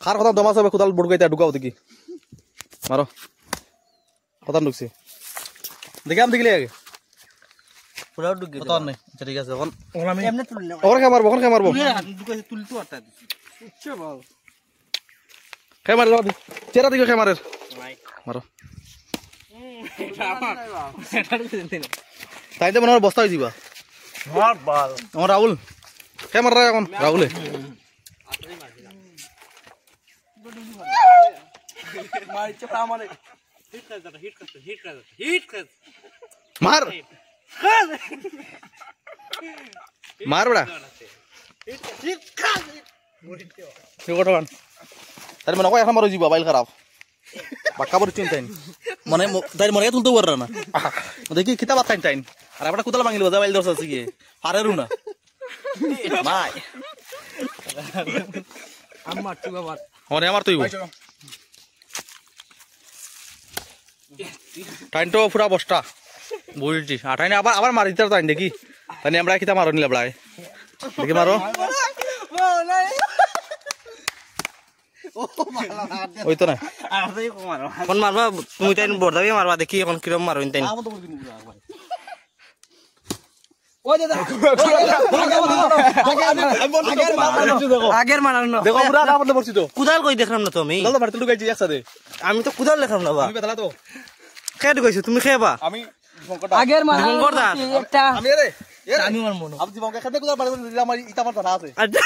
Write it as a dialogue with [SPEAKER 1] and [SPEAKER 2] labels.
[SPEAKER 1] খার কথা দমা সবে কোদাল বড়গাইতে ঢুকাও দেখি মারো কথা ঢুকছে দেখি আম দেখলে আগে
[SPEAKER 2] পুরা ঢুকে
[SPEAKER 1] কথা নাই আচ্ছা ঠিক আছে এখন
[SPEAKER 2] আমি এমনি তুললে
[SPEAKER 1] ওখানে কে মারবো ওখানে কে মারবো
[SPEAKER 2] ঢুকে তুলতে পারতা আচ্ছা বাল
[SPEAKER 1] কে মারে দাও চেরা দিকে কে মারে মারো তাইতে মনে হয় বস্তা হয়ে যাবা
[SPEAKER 2] মার বাল
[SPEAKER 1] আমার রাহুল কে মার এখন রাহুলে
[SPEAKER 2] মারছে আমারে হিট কর
[SPEAKER 1] মার মার বড়া কটকান তার মনে কয় এখন মারো যাবা বাইল খারাপ পাক্কা বড় চিন্তাই মনে তাই মনে তুলতে পাররা না দেখি কিতাব খাইন টাইন আর একটা কোদাল ভাঙিল যা বাইল দর্শ আছে কি পারেরু না ভাই
[SPEAKER 2] আমার তুই বাবা
[SPEAKER 1] মনে আমার তুই টাইন তো পুরা বস্তা বুঝছি আটাইনে আবার আবার মারি দিতে টাইন দেখি তাই আমরা কিতা মারো নিলে বড়াই দেখি মারো ওই তো না
[SPEAKER 2] কোন মারবা তুমি তাই বড়দাবি মারবা দেখি এখন কিরম মারো তাই আগের মারানো
[SPEAKER 1] দেখো পুরা কাপড় পড়ছি তো
[SPEAKER 2] কুদাল কই দেখলাম না তুমি
[SPEAKER 1] দাদা মারতে ঢুকাইছি একসাথে
[SPEAKER 2] আমি তো কুদাল দেখলাম না বা
[SPEAKER 1] তুমি বেতলা তো
[SPEAKER 2] খেয়ে ঢুকাইছো তুমি খেয়েবা
[SPEAKER 1] আমি
[SPEAKER 2] আগের মারানো একটা
[SPEAKER 1] আমি রে
[SPEAKER 2] আমি মারমু
[SPEAKER 1] আমি জীবনকে খেতে কোদাল মারতে দিলাম আমার ইটা মারতা না আছে
[SPEAKER 2] আচ্ছা